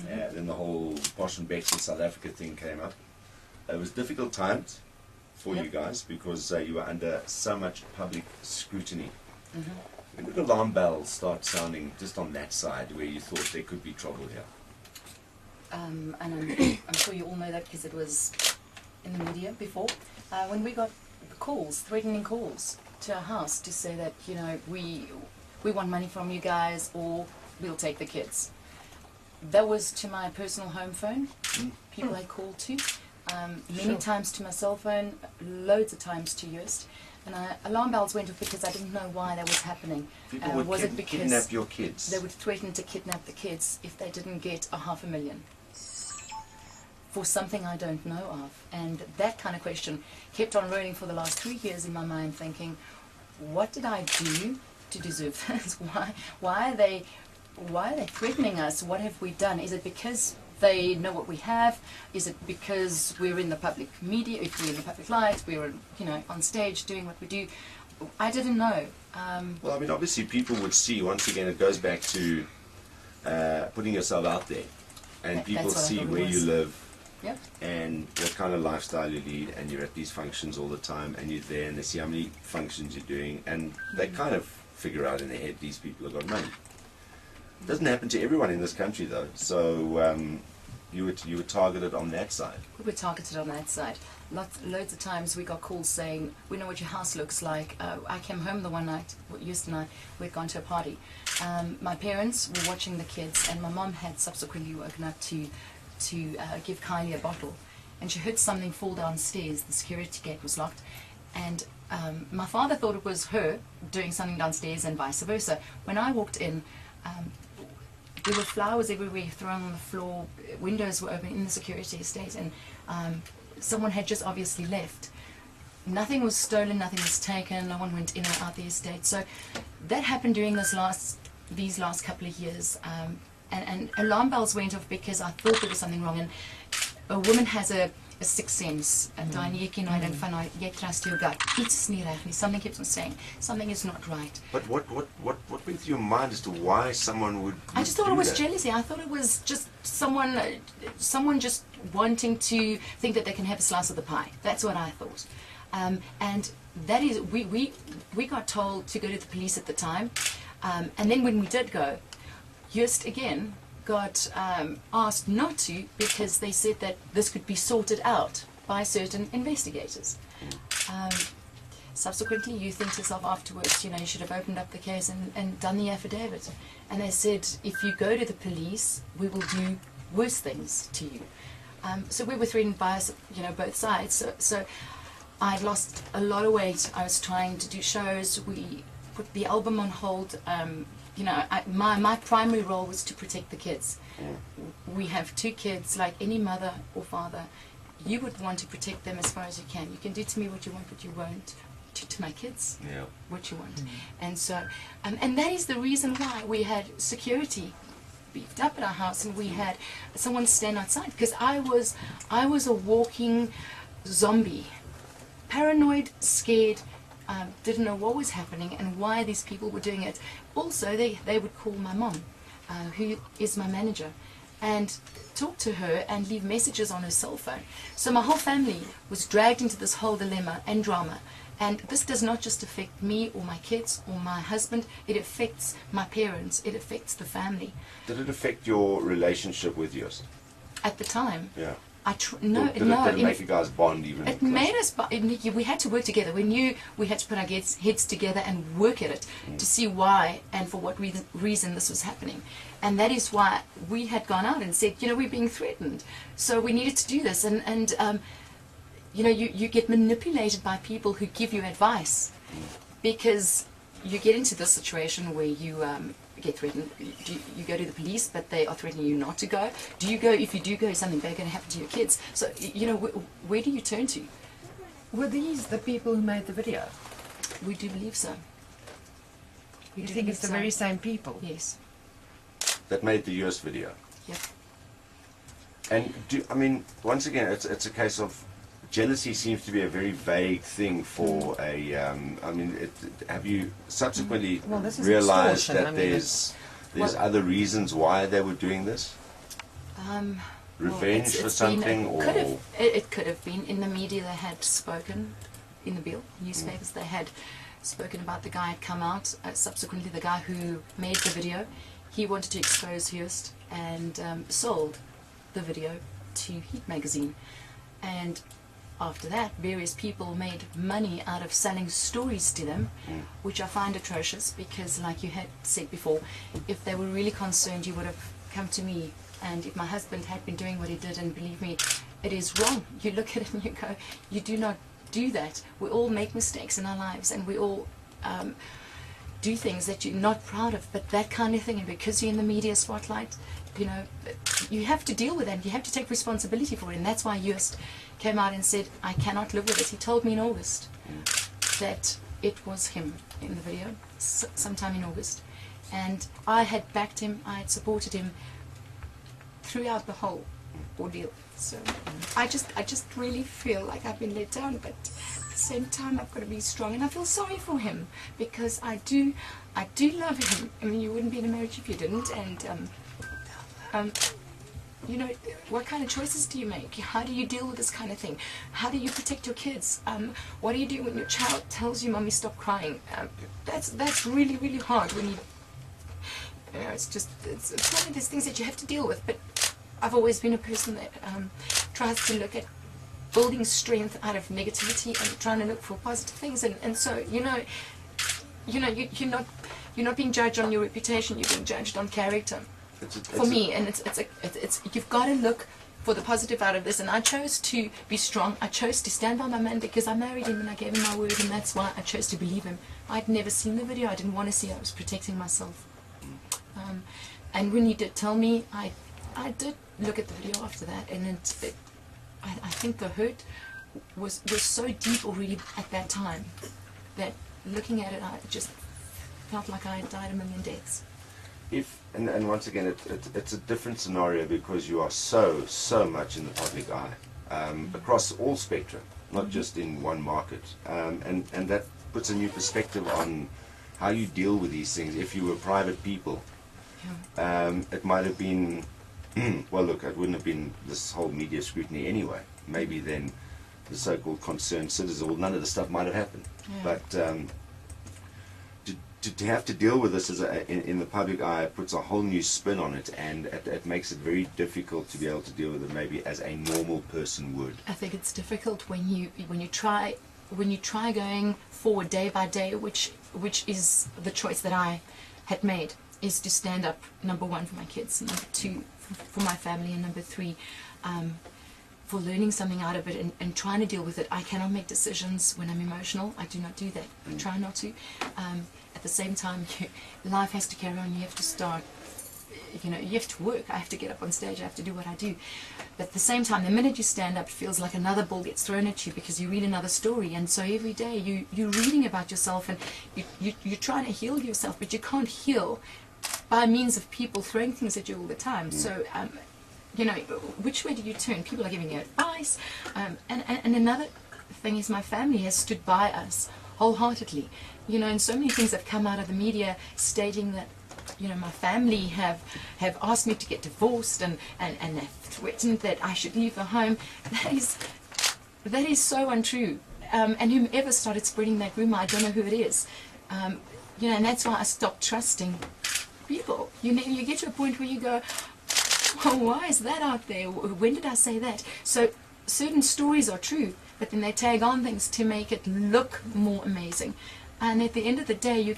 Then the whole Bosch and Bex in South Africa thing came up. It was difficult times for you guys because you were under so much public scrutiny. When did alarm bells start sounding just on that side where you thought there could be trouble here? And I'm sure you all know that because it was in the media before. When we got calls, threatening calls to our house to say that, you know, we want money from you guys or we'll take the kids. That was to my personal home phone. People I called to. Many times to my cell phone, loads of times to yours. And alarm bells went off because I didn't know why that was happening. People would kidnap your kids. They would threaten to kidnap the kids if they didn't get $500,000 for something I don't know of. And that kind of question kept on rolling for the last 3 years in my mind, thinking, what did I do to deserve this? Why are they threatening us? What have we done? Is it because they know what we have? Is it because we're in the public media? If we're in the public light, we're, you know, on stage doing what we do. I didn't know. Well, I mean, obviously people would see, once again, it goes back to putting yourself out there. And people see where you live and what kind of lifestyle you lead, and you're at these functions all the time, and you're there, and they see how many functions you're doing, and they kind of figure out in their head, these people have got money. It doesn't happen to everyone in this country, though. So you were targeted on that side. We were targeted on that side. Loads of times we got calls saying, we know what your house looks like. I came home the one night, yesterday, we'd gone to a party. My parents were watching the kids, and my mom had subsequently woken up to give Kylie a bottle. And she heard something fall downstairs. The security gate was locked. And my father thought it was her doing something downstairs and vice versa. When I walked in, there were flowers everywhere thrown on the floor, windows were open in the security estate, and someone had just obviously left. Nothing was stolen, nothing was taken, no one went in or out the estate. So that happened during these last couple of years. And alarm bells went off because I thought there was something wrong. And a woman has a sixth sense. Jy trust your gut. Iets is nie reg nie. Something keeps on saying something is not right. But what went through your mind as to why someone would I just thought it was jealousy. I thought it was just someone just wanting to think that they can have a slice of the pie. That's what I thought. And that is, we got told to go to the police at the time. And then when we did go, just again got asked not to because they said that this could be sorted out by certain investigators. Subsequently, you think to yourself afterwards, you know, you should have opened up the case and done the affidavit. And they said, if you go to the police, we will do worse things to you. So we were threatened by, you know, both sides. So I'd lost a lot of weight. I was trying to do shows. We put the album on hold. You know, my primary role was to protect the kids. We have 2 kids, like any mother or father. You would want to protect them as far as you can. You can do to me what you want, but you won't to my kids what you want. And so, and that is the reason why we had security beefed up at our house, and we had someone stand outside, because I was a walking zombie, paranoid, scared. Didn't know what was happening and why these people were doing it. Also, they would call my mom, who is my manager, and talk to her and leave messages on her cell phone. So my whole family was dragged into this whole dilemma and drama. And this does not just affect me or my kids or my husband, it affects my parents, it affects the family. Did it affect your relationship with Joost? At the time? Yeah. Did it make you guys bond even? It made us bond. We had to work together. We knew we had to put our heads together and work at it to see why and for what reason this was happening. And that is why we had gone out and said, you know, we're being threatened. So we needed to do this. And you know, you get manipulated by people who give you advice, because you get into this situation where you get threatened. You go to the police, but they are threatening you not to go. Do you go? If you do go, is something bad going to happen to your kids? So, you know, where do you turn to? Were these the people who made the video? We do believe so. You think it's the very same people? Yes. That made the US video? Yep. And I mean, once again, it's a case of jealousy seems to be a very vague thing for a. I mean, have you subsequently realized that there's other reasons why they were doing this? Revenge for something, or it could have been in the media. They had spoken in the Bill newspapers. They had spoken about the guy had come out. Subsequently, the guy who made the video, he wanted to expose Hearst and sold the video to Heat magazine. And after that, various people made money out of selling stories to them, which I find atrocious because, like you had said before, if they were really concerned, you would have come to me. And if my husband had been doing what he did, and believe me, it is wrong. You look at it and you go, you do not do that. We all make mistakes in our lives, and we all do things that you're not proud of. But that kind of thing, and because you're in the media spotlight, you know, you have to deal with that. You have to take responsibility for it. And that's why Hearst came out and said, I cannot live with it. He told me in August that it was him in the video, sometime in August. And I had backed him, I had supported him throughout the whole ordeal. So I just really feel like I've been let down, but at the same time I've got to be strong, and I feel sorry for him because I do love him. I mean, you wouldn't be in a marriage if you didn't. And you know, what kind of choices do you make? How do you deal with this kind of thing? How do you protect your kids? What do you do when your child tells you, "Mommy, stop crying"? That's really, really hard when you know, it's one of those things that you have to deal with. But I've always been a person that tries to look at building strength out of negativity and trying to look for positive things. And so you're not being judged on your reputation. You're being judged on character. For me, and it's you've got to look for the positive out of this. And I chose to be strong. I chose to stand by my man because I married him and I gave him my word, and that's why I chose to believe him. I'd never seen the video. I didn't want to see it. I was protecting myself. And when he did tell me, I did look at the video after that, and I think the hurt was so deep already at that time that looking at it, I just felt like I had died a million deaths. And once again, it's a different scenario because you are so much in the public eye across all spectrum, not just in one market, and that puts a new perspective on how you deal with these things. If you were private people, it might have been, well, look, it wouldn't have been this whole media scrutiny anyway. Maybe then the so-called concerned citizen, well, none of the stuff might have happened. Yeah. But to have to deal with this in the public eye, it puts a whole new spin on it, and it makes it very difficult to be able to deal with it maybe as a normal person would. I think it's difficult when you try going forward day by day, which is the choice that I had made, is to stand up, number one, for my kids, number two, for my family, and number three, for learning something out of it and trying to deal with it. I cannot make decisions when I'm emotional. I do not do that. I try not to. At the same time, life has to carry on. You have to start, you have to work. I have to get up on stage. I have to do what I do. But at the same time, the minute you stand up, it feels like another ball gets thrown at you because you read another story. And so every day you're reading about yourself, and you're trying to heal yourself, but you can't heal by means of people throwing things at you all the time. So, which way do you turn? People are giving you advice. And another thing is my family has stood by us wholeheartedly. And so many things have come out of the media stating that, my family have asked me to get divorced and have threatened that I should leave the home. That is so untrue. And whomever started spreading that rumor, I don't know who it is. And that's why I stopped trusting people. You get to a point where you go, well, why is that out there? When did I say that? So certain stories are true, but then they tag on things to make it look more amazing. And at the end of the day, you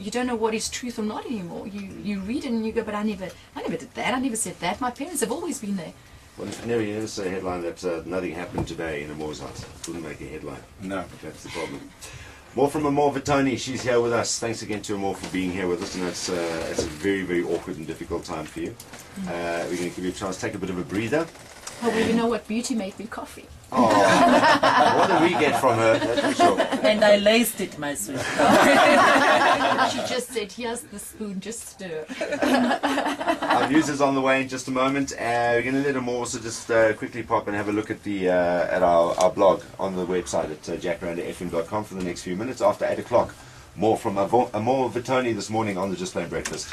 don't know what is truth or not anymore. You read it and you go, but I never did that. I never said that. My parents have always been there. Well, you never say a headline that nothing happened today in Amore's house. Wouldn't make a headline. No, that's the problem. More from Amore Vitoni. She's here with us. Thanks again to Amore for being here with us. And it's a very, very awkward and difficult time for you. We're going to give you a chance to take a bit of a breather. Oh, well, you know what? Beauty made me coffee. Oh, what do we get from her? That's for sure. And I laced it myself. She just said, here's the spoon, just stir. Our news is on the way in just a moment. We're going to let Amore also just quickly pop and have a look at at our blog on the website at jackrandafm.com for the next few minutes after 8 o'clock. More from Amore Vitoni this morning on the Just Plain Breakfast.